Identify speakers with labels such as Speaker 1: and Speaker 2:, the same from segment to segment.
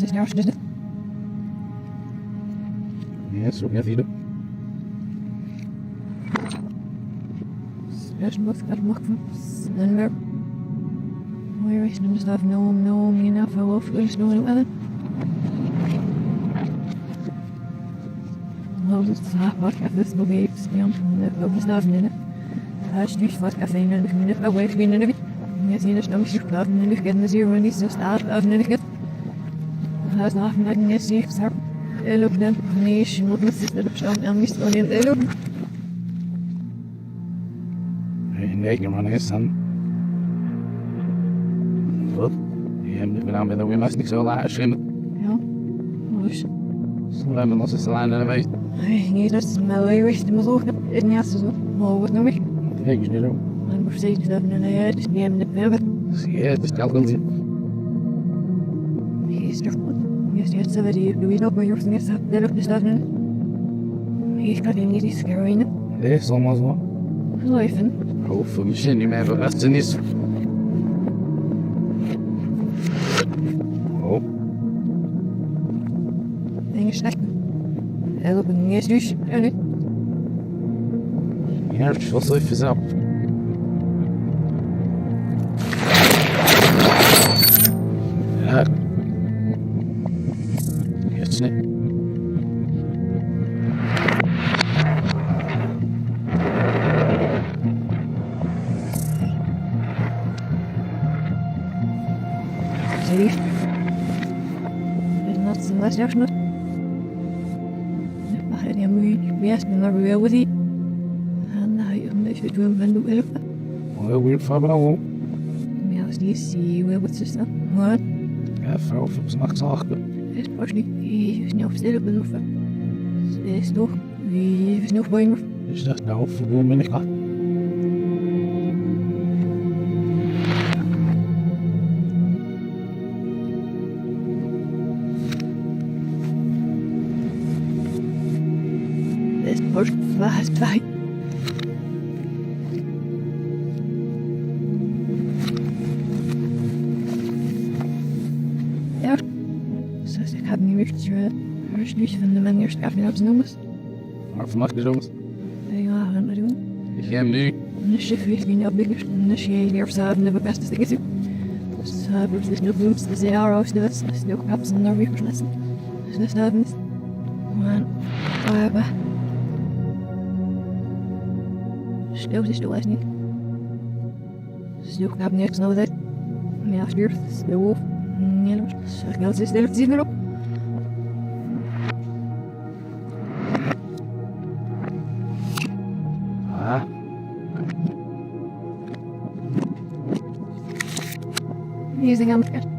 Speaker 1: Yes, we have you.
Speaker 2: Where is no stuff? No, enough. I will finish no weather. No, this is half what this will be. There's nothing in it. Hush, du was caffeine and minute away to be in it. Yes, you know, she's loving and getting the zero and he's just out of it. Has nothing like this, sir. I look them, nation would miss the shop and miss on it. I look.
Speaker 1: Hey, you're running, son. Well, yeah, I'm living out with the way must so large.
Speaker 2: Ja, was?
Speaker 1: So I'm not just lying in a way.
Speaker 2: I need us to my way, wish to look at it. Yes, well, with no me.
Speaker 1: Hey, you know.
Speaker 2: I'm proceeding to have an idea, just name the pivot.
Speaker 1: Yeah, just calculate it.
Speaker 2: He's different. Yes, so do we know where you're saying it's up there? Just having he's got in these scaring.
Speaker 1: Yes, almost one.
Speaker 2: Life and
Speaker 1: Oh, for me, you may have a best in this. Oh,
Speaker 2: things like helping yes, you should do it.
Speaker 1: yeah, sure, so if it's up. Ja. Jetzt nicht.
Speaker 2: Safe. There's not so much left, not. I had a mood, yes, and I real with it. And I make it to him and do it.
Speaker 1: Well, we're far below.
Speaker 2: Ja, die see where what's this now? What?
Speaker 1: Ja, vrouw van s'nachts zagen.
Speaker 2: Het was niet. Hij is niet op stil beloven. Het is nog. Wie is nog bij me?
Speaker 1: Is dat nou voor hoe ben ik gaat?
Speaker 2: Het wordt vast bij. Ja. Zoals ik heb niet meer niet van de manier dat ik op zijn noemen.
Speaker 1: Maar vannacht is alles.
Speaker 2: Ja, we gaan het doen.
Speaker 1: Ik ga hem nu.
Speaker 2: Een chef weet niet op bigger. Een chef die op zaten de beste dingen. Dus hebben we nu blooms de zeer uit de west. Dus nu kaps en daar weer verlessen. Dus dat hebben we. Maar stil is stil niet. Stil heb niks nodig. Ja, stuur stil. Nee, zeg nou het is stil te zien erop.
Speaker 1: Ah.
Speaker 2: Using on the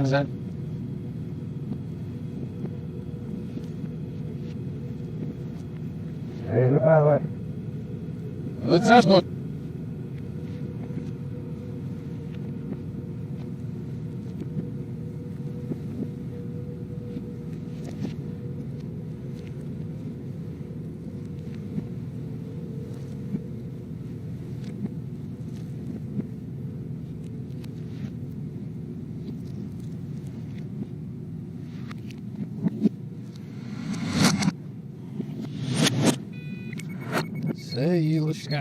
Speaker 1: Sen. Let's go. Say, let's go.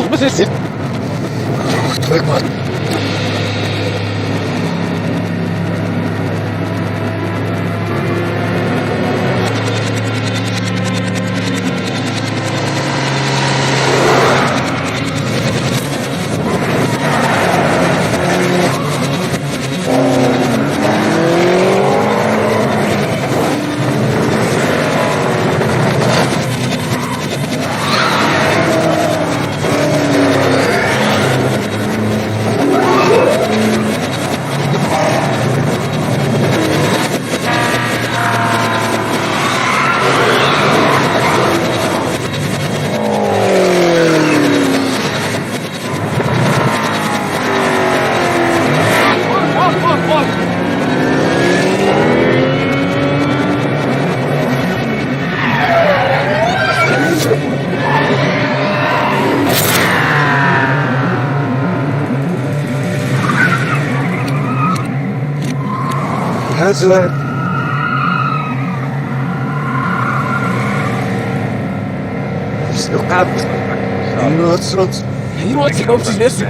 Speaker 1: Was ist das? Drück mal. Hazır. Stop. Rots. Hier komt ze dus.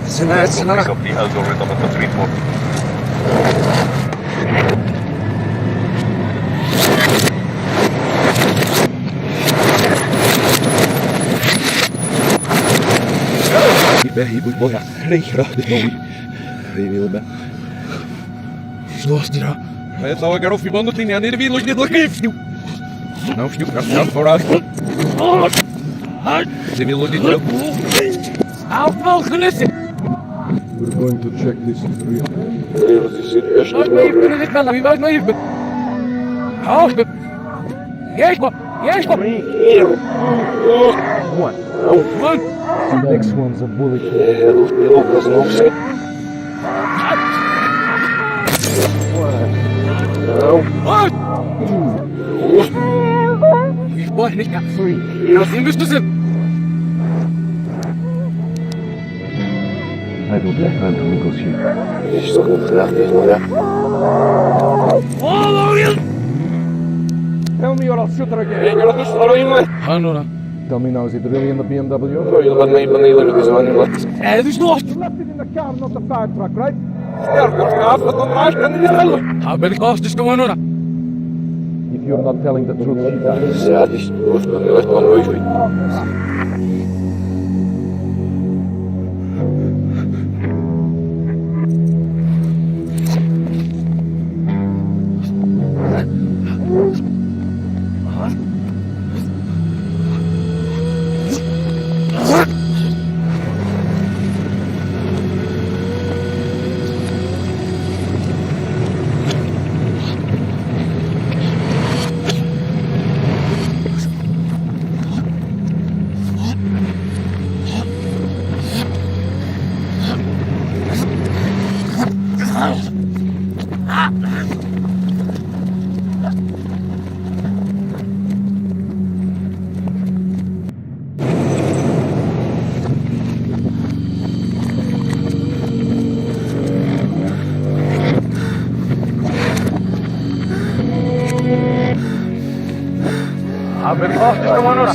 Speaker 1: Snel.
Speaker 3: Op die algoritme van Freeport.
Speaker 1: Hibut boja, reihra, novi. Rivilme. Slostira. Het zou ik erop je banden in de wereld niet geeft. Nou, snoep, dat vooruit. Ze willen niet helpen. Afval gelissen.
Speaker 4: We're going to check this is real.
Speaker 1: Laat me even dit bellen, wie laat me even. Houd me. Juist maar. One.
Speaker 4: The next one's a bullet.
Speaker 1: What? Ich brauche nicht mehr. Das müsste sein.
Speaker 4: I don't have time to negotiate.
Speaker 1: Is goed gedacht, is nog echt.
Speaker 4: Tell me or I'll shoot her again.
Speaker 1: Ik ga dus voor je. Hanora.
Speaker 4: Tell me now, is it really in the BMW?
Speaker 1: Oh, je wat mee beneden met deze wanneer wat.
Speaker 2: Het is nog.
Speaker 4: You left it in the car, not the fire truck, right?
Speaker 1: Ja, ik ga af wat dan maar kan niet helpen. Ha, ben ik af, dus gewoon Hanora.
Speaker 4: If you're not telling the truth, she dies.
Speaker 1: Ja, het is goed, dan is het wel mooi.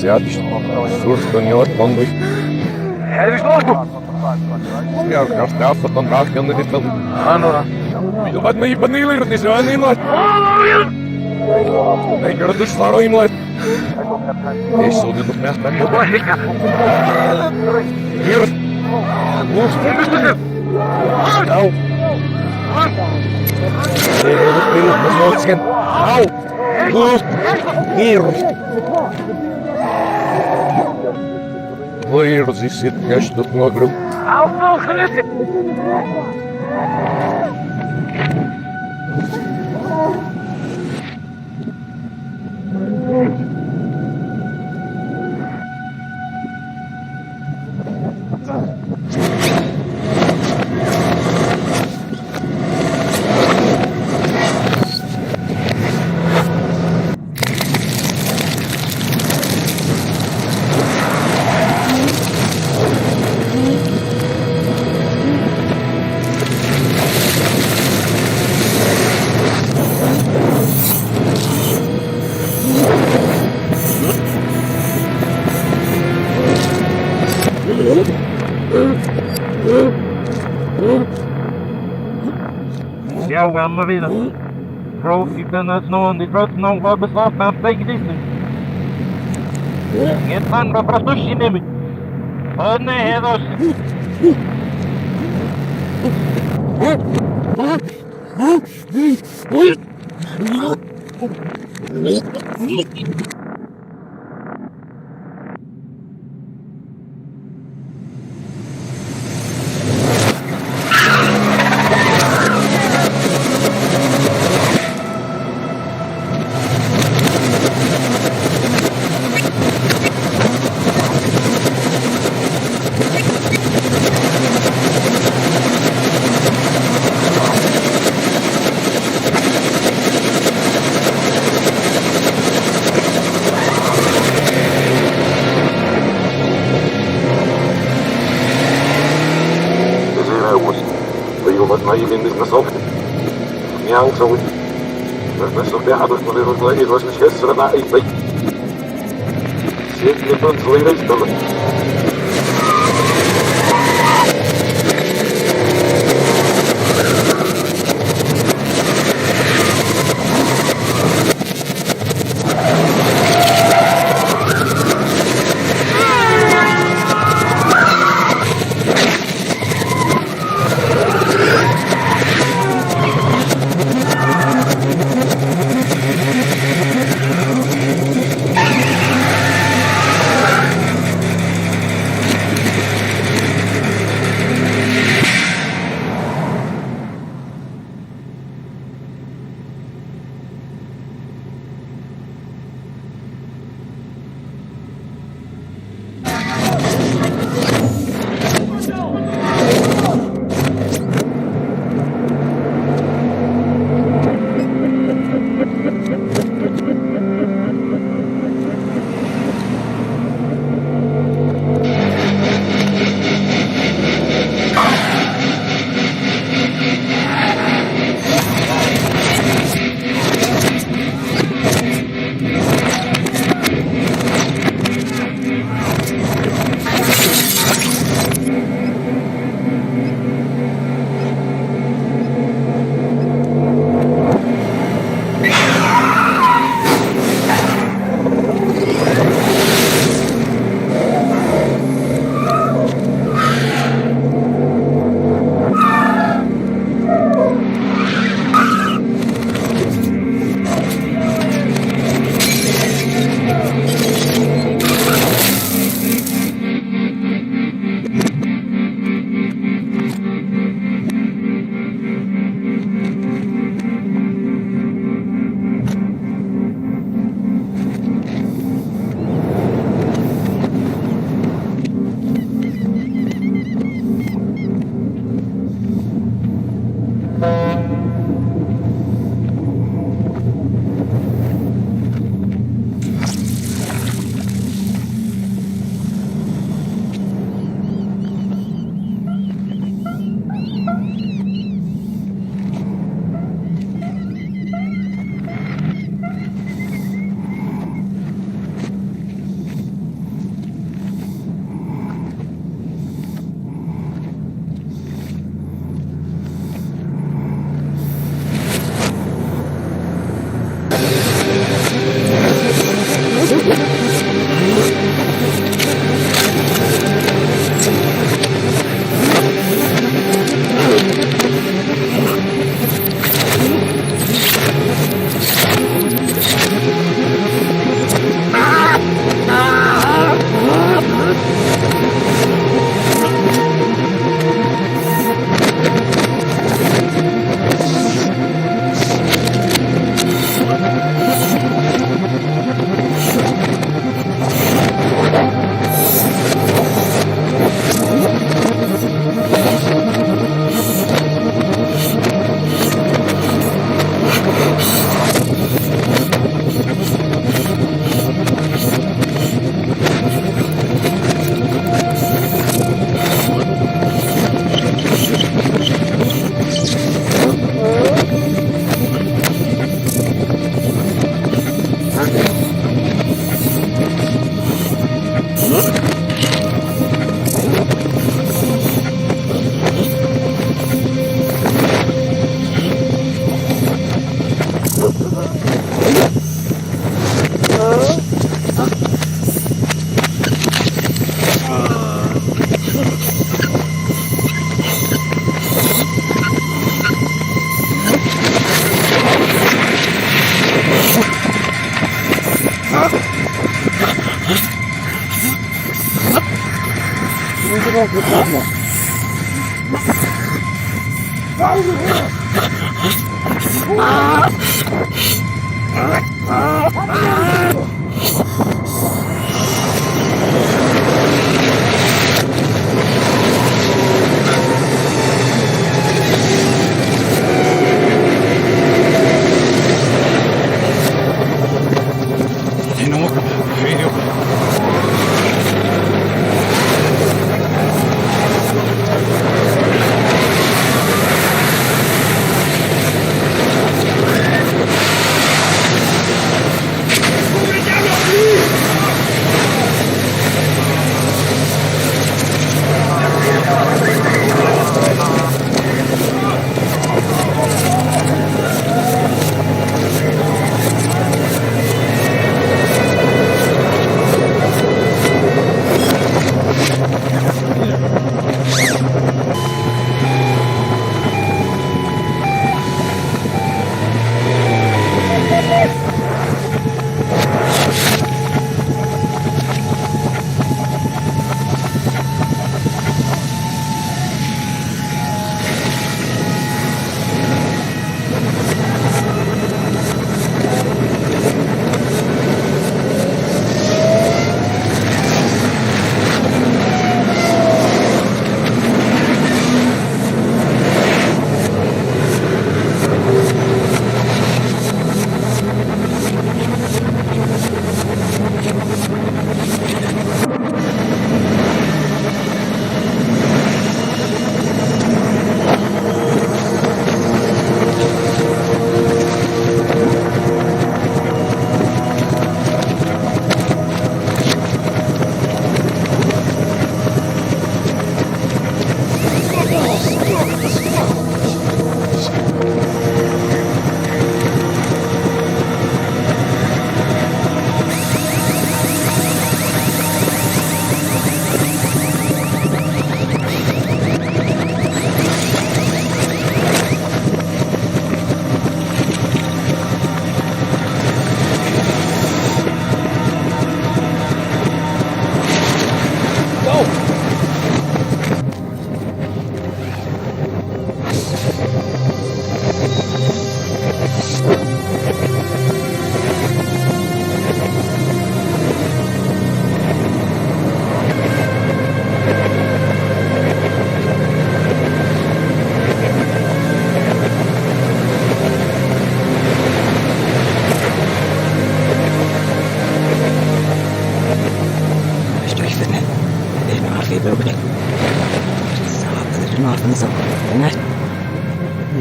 Speaker 4: Ja, die soort van jou van de.
Speaker 1: Het is nog goed.
Speaker 4: Ja, ik ga staan voor dan raak je dit dan.
Speaker 1: Hanora. Je wat mee beneden, het is wel niet wat. Ik ga dus voor je maar.
Speaker 4: Is zo dit nog net met je.
Speaker 1: Hier.
Speaker 4: Nou. Nee, dat wil ik nog nooit zien. Nou. Hier. Hier zit gast op mijn groep.
Speaker 1: Hou vol gelukkig.
Speaker 3: Ja, gamla vida. Profiten är snående, tröttna var beslagna av säkerheten. Inget andra простущий ними. Одне heders.
Speaker 1: zo. Dat is toch de hadden van de rood was een gisteren naar ik weet. Zit je van zo in deze stellen.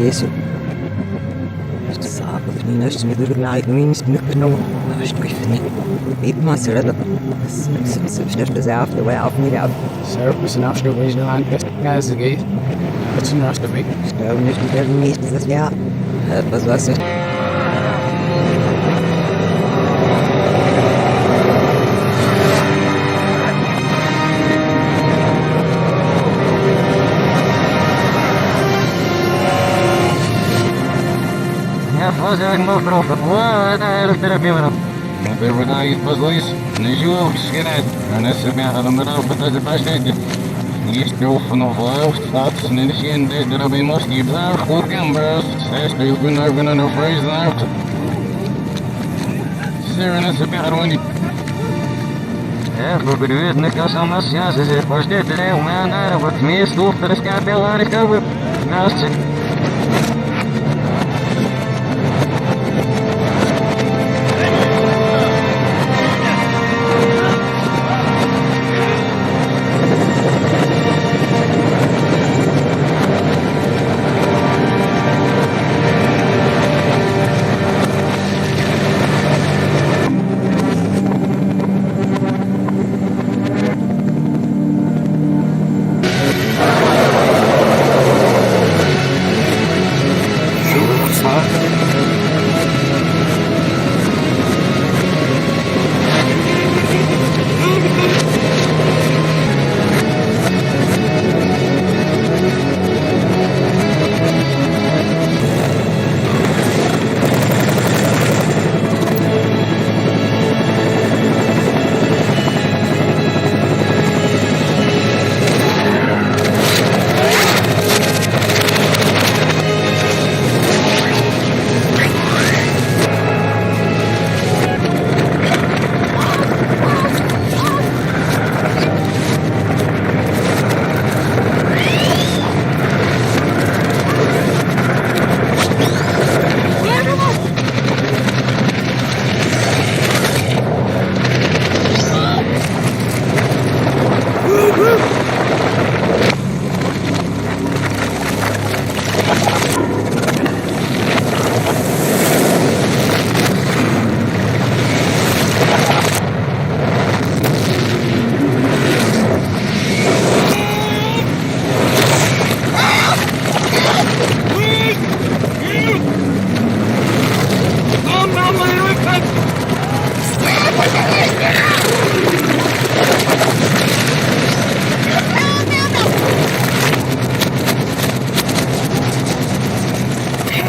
Speaker 5: Jesu. Sāpes mīnešķi midurlāji, viņš nukno, našķiņi. Īpumā sirada. Šķirta zāfta vai apmīrā.
Speaker 6: Serpus un apšķirta izlāni, kas gāzīgi. Pēc un rāstavī.
Speaker 5: Šķirta ir mīstas, tas jā. Pazvasi.
Speaker 3: Наверное, позволись, не живу, скинет, а не себя, а номеров, это запашите. Есть но власть, статус, не несенде, дробый мост, и бзар, хургам, брас, сестри, вынарвина, но фрейз, нарт. Сера на себя, рони. Привет, накасал на связи, пождите, у меня, вот место, раскапила, рекавы. Здравствуйте.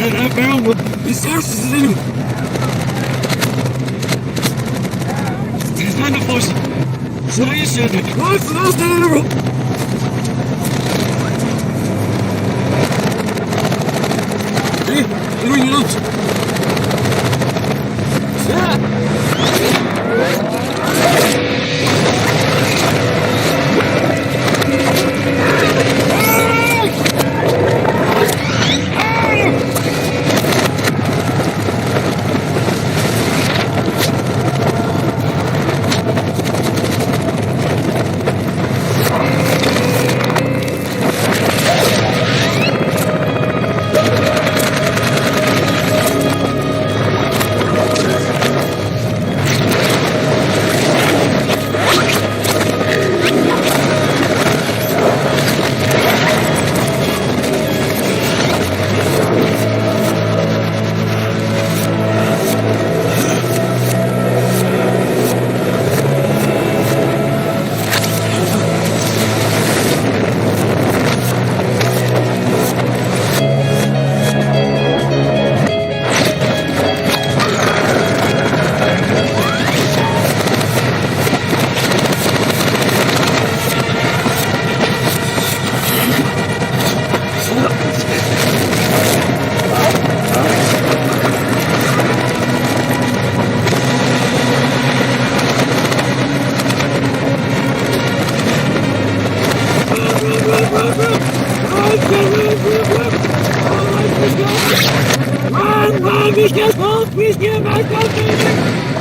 Speaker 4: Ben resources dedim. Sizden de boş. Şurayı şöyle. Nasıl dedim? Hey, dur yunus. Run, ich kann auf mich, hier, mein Gott,